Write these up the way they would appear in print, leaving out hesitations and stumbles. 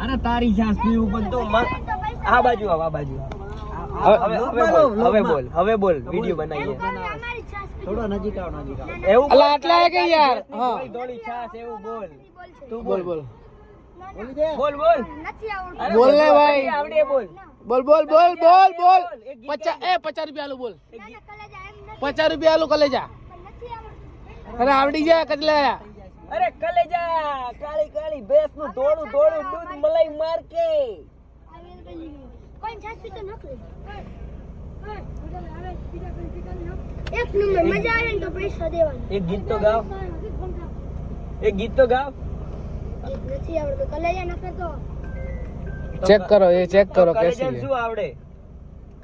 અરે તારી છાસ પીવું પણ તો આ બાજુ આવ, આ બાજુ આવ. હવે બોલ વિડિયો બનાવીએ. થોડો નજીક આવ. એવું અલા આટલા હે કે યાર હા દોડી છાસ એવું બોલ. તું બોલ બોલ બોલ બોલ ને ભાઈ આવડે બોલ. બોલ બોલ બોલ બોલ બોલ 50 રૂપિયા આલુ બોલ 50 રૂપિયા આલુ કલેજા અરે આવડી જાય કચલા અરે કલેજા કાળી કાળી ભેંસ નું ધોળું ધોળું દૂધ મલાઈ માર કે કોઈ છાસ પીતો નથી. એક નંબર મજા આવે ને તો પૈસા દેવાના. એક ગીત તો ગાવ, એક ગીત તો ગાવ. નથી આવડતું કલેજા નખે તો ચેક કરો એ ચેક કરો કલેજાને કેસી શું આવડે?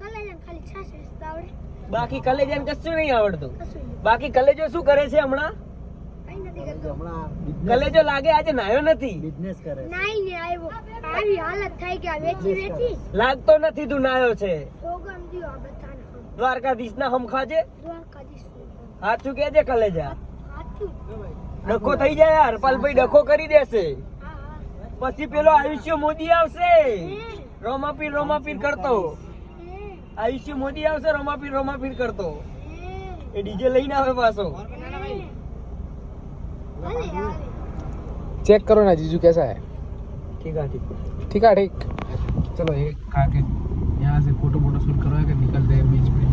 કલેજા ખાલી છાસ વેચતા આવડે. બાકી કલેજાને કશું નહીં આવડતું. કશું નહીં. બાકી કલેજો શું કરે છે હમણાં? કઈ નથી કરતો. હમણાં કલેજો લાગે આજે નાયો નથી. બિઝનેસ કરે. નાઈ ને આવ્યો. આવી હાલત થાય કે આ વેચી વેચી લાગતો નથી તું નાયો છે. સોગમ દ્યો આ બધાને. દ્વારકાધીશ ના હમ ખાજે. દ્વારકાધીશ. સાચું કેજે કલેજા. હાચું. ડખો થઈ જાય યાર, હરપાલભાઈ ડખો કરી દેશે. હા હા. પછી પેલો આયુષ્ય મોદી આવશે રોમાપીર કરતો. આયુષ્ય મોદી આવશે રોમાપીર કરતો. એ ડીજે લઈને આવે પાછો. ભલે આવે. चेक करो ना जीजू कैसा है ठीक है ठीक. ठीक है ठीक चलो ये खा के यहाँ से फोटो शूट करवा के निकलते हैं बीच में